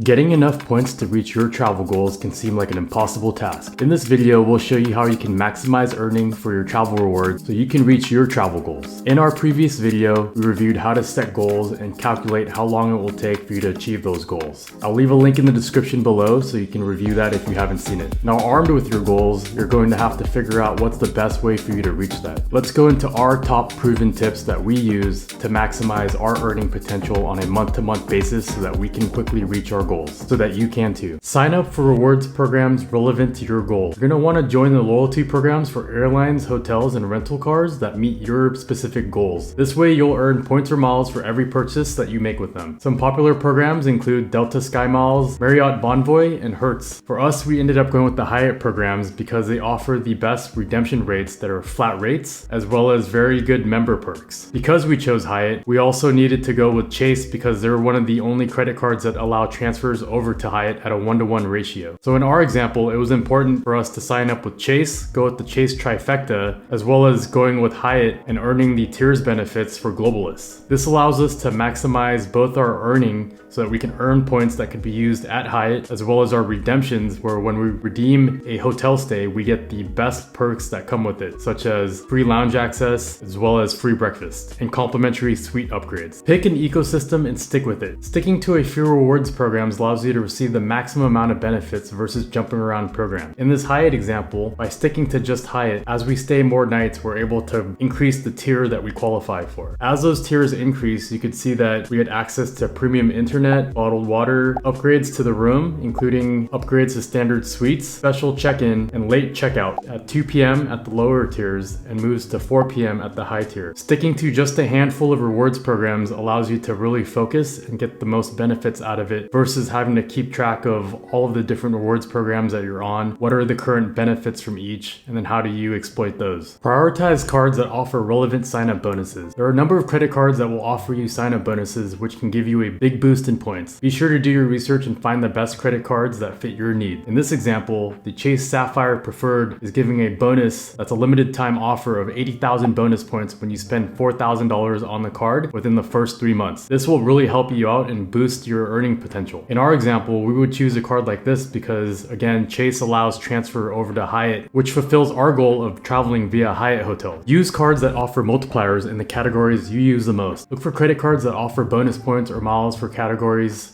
Getting enough points to reach your travel goals can seem like an impossible task. In this video, we'll show you how you can maximize earning for your travel rewards so you can reach your travel goals. In our previous video, we reviewed how to set goals and calculate how long it will take for you to achieve those goals. I'll leave a link in the description below so you can review that if you haven't seen it. Now, armed with your goals, you're going to have to figure out what's the best way for you to reach that. Let's go into our top proven tips that we use to maximize our earning potential on a month-to-month basis so that we can quickly reach our goals, so that you can too. Sign up for rewards programs relevant to your goal. You're going to want to join the loyalty programs for airlines, hotels, and rental cars that meet your specific goals. This way you'll earn points or miles for every purchase that you make with them. Some popular programs include Delta Sky Miles, Marriott Bonvoy, and Hertz. For us, we ended up going with the Hyatt programs because they offer the best redemption rates that are flat rates, as well as very good member perks. Because we chose Hyatt, we also needed to go with Chase because they're one of the only credit cards that allow transfers over to Hyatt at a 1-to-1 ratio. So in our example, it was important for us to sign up with Chase, go with the Chase trifecta, as well as going with Hyatt and earning the tiers benefits for globalists. This allows us to maximize both our earning so that we can earn points that could be used at Hyatt, as well as our redemptions, where when we redeem a hotel stay, we get the best perks that come with it, such as free lounge access, as well as free breakfast, and complimentary suite upgrades. Pick an ecosystem and stick with it. Sticking to a few rewards programs allows you to receive the maximum amount of benefits versus jumping around programs. In this Hyatt example, by sticking to just Hyatt, as we stay more nights, we're able to increase the tier that we qualify for. As those tiers increase, you could see that we had access to premium internet, bottled water, upgrades to the room, including upgrades to standard suites, special check-in, and late checkout at 2 p.m. at the lower tiers and moves to 4 p.m. at the high tier. Sticking to just a handful of rewards programs allows you to really focus and get the most benefits out of it versus having to keep track of all of the different rewards programs that you're on, what are the current benefits from each, and then how do you exploit those. Prioritize cards that offer relevant sign-up bonuses. There are a number of credit cards that will offer you sign-up bonuses which can give you a big boost in points. Be sure to do your research and find the best credit cards that fit your need. In this example, the Chase Sapphire Preferred is giving a bonus that's a limited time offer of 80,000 bonus points when you spend $4,000 on the card within the first 3 months. This will really help you out and boost your earning potential. In our example, we would choose a card like this because, again, Chase allows transfer over to Hyatt, which fulfills our goal of traveling via Hyatt hotels. Use cards that offer multipliers in the categories you use the most. Look for credit cards that offer bonus points or miles for categories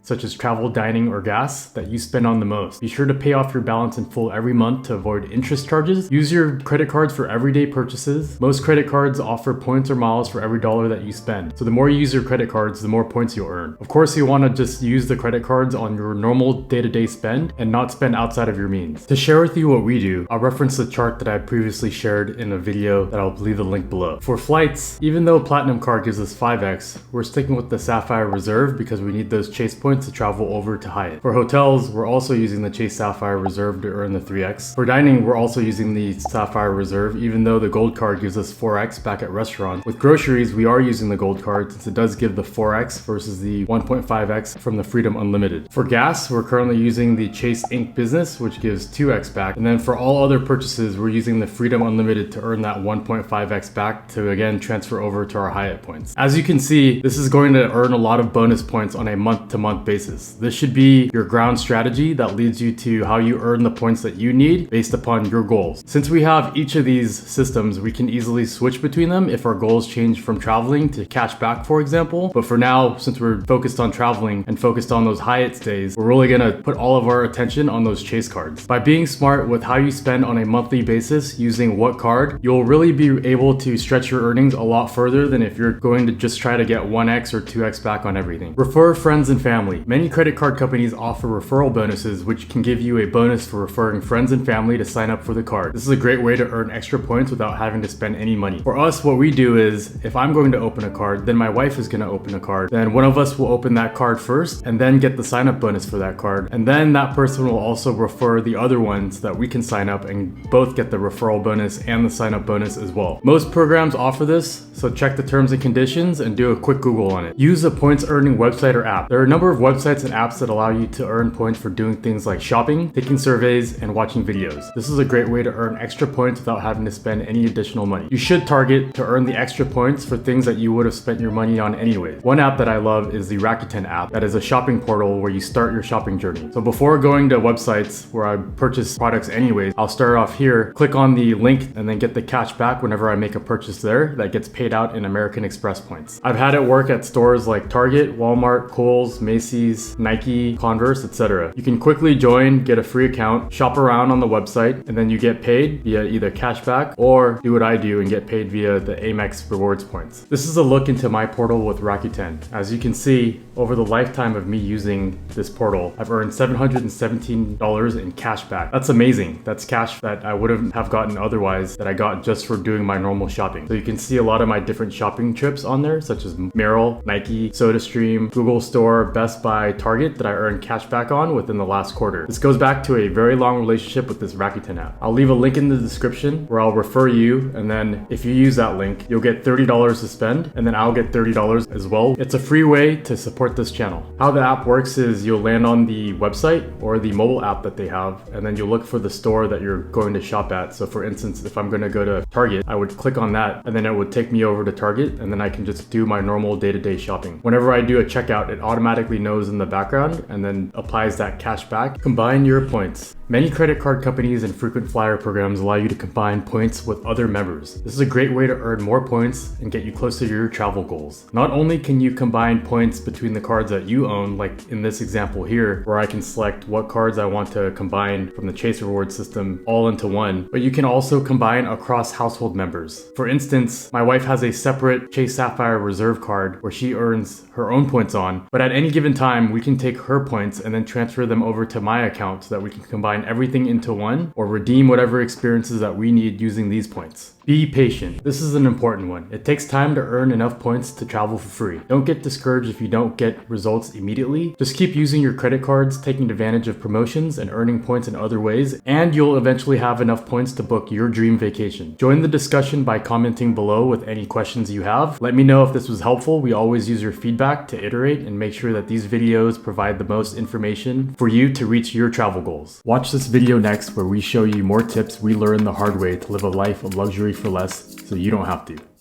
such as travel, dining, or gas that you spend on the most. Be sure to pay off your balance in full every month to avoid interest charges. Use your credit cards for everyday purchases. Most credit cards offer points or miles for every dollar that you spend. So the more you use your credit cards, the more points you'll earn. Of course, you want to just use the credit cards on your normal day-to-day spend and not spend outside of your means. To share with you what we do, I'll reference the chart that I previously shared in a video that I'll leave the link below. For flights, even though Platinum Card gives us 5x, we're sticking with the Sapphire Reserve because we need those Chase points to travel over to Hyatt. For hotels, we're also using the Chase Sapphire Reserve to earn the 3x. For dining, we're also using the Sapphire Reserve, even though the Gold Card gives us 4x back at restaurants. With groceries, we are using the Gold Card since it does give the 4x versus the 1.5x from the Freedom Unlimited. For gas, we're currently using the Chase Ink Business, which gives 2x back. And then for all other purchases, we're using the Freedom Unlimited to earn that 1.5x back to, again, transfer over to our Hyatt points. As you can see, this is going to earn a lot of bonus points on a month-to-month basis. This should be your ground strategy that leads you to how you earn the points that you need based upon your goals. Since we have each of these systems, we can easily switch between them if our goals change from traveling to cash back, for example. But for now, since we're focused on traveling and focused on those Hyatt stays, we're really gonna put all of our attention on those Chase cards. By being smart with how you spend on a monthly basis using what card, you'll really be able to stretch your earnings a lot further than if you're going to just try to get 1x or 2x back on everything. Refer friends and family. Many credit card companies offer referral bonuses, which can give you a bonus for referring friends and family to sign up for the card. This is a great way to earn extra points without having to spend any money. For us, what we do is, if I'm going to open a card, then my wife is going to open a card. Then one of us will open that card first and then get the sign up bonus for that card. And then that person will also refer the other ones that we can sign up and both get the referral bonus and the sign up bonus as well. Most programs offer this, so check the terms and conditions and do a quick Google on it. Use a points earning website or app. There are a number of websites and apps that allow you to earn points for doing things like shopping, taking surveys, and watching videos. This is a great way to earn extra points without having to spend any additional money. You should target to earn the extra points for things that you would have spent your money on anyways. One app that I love is the Rakuten app. That is a shopping portal portal where you start your shopping journey. So before going to websites where I purchase products anyways, I'll start off here, click on the link, and then get the cash back whenever I make a purchase there that gets paid out in American Express points. I've had it work at stores like Target, Walmart, Kohl's, Macy's, Nike, Converse, etc. You can quickly join, get a free account, shop around on the website, and then you get paid via either cashback or do what I do and get paid via the Amex rewards points. This is a look into my portal with Rakuten. As you can see, over the lifetime of me using this portal, I've earned $717 in cash back. That's amazing. That's cash that I wouldn't have gotten otherwise, that I got just for doing my normal shopping. So you can see a lot of my different shopping trips on there, such as Merrill, Nike, SodaStream, Google Store, Best Buy, Target, that I earned cash back on within the last quarter. This goes back to a very long relationship with this Rakuten app. I'll leave a link in the description where I'll refer you, and then if you use that link, you'll get $30 to spend, and then I'll get $30 as well. It's a free way to support this channel. How the app works is you'll land on the website or the mobile app that they have, and then you'll look for the store that you're going to shop at. So for instance, if I'm going to go to Target, I would click on that, and then it would take me over to Target, and then I can just do my normal day-to-day shopping. Whenever I do a checkout, it automatically knows in the background and then applies that cash back. Combine your points. Many credit card companies and frequent flyer programs allow you to combine points with other members. This is a great way to earn more points and get you closer to your travel goals. Not only can you combine points between the cards that you own, like in this example here, where I can select what cards I want to combine from the Chase reward system all into one, but you can also combine across household members. For instance, my wife has a separate Chase Sapphire Reserve card where she earns her own points on, but at any given time, we can take her points and then transfer them over to my account so that we can combine everything into one or redeem whatever experiences that we need using these points. Be patient. This is an important one. It takes time to earn enough points to travel for free. Don't get discouraged if you don't get results immediately. Just keep using your credit cards, taking advantage of promotions and earning points in other ways, and you'll eventually have enough points to book your dream vacation. Join the discussion by commenting below with any questions you have. Let me know if this was helpful. We always use your feedback to iterate and make sure that these videos provide the most information for you to reach your travel goals. Watch this video next where we show you more tips we learned the hard way to live a life of luxury for less so you don't have to.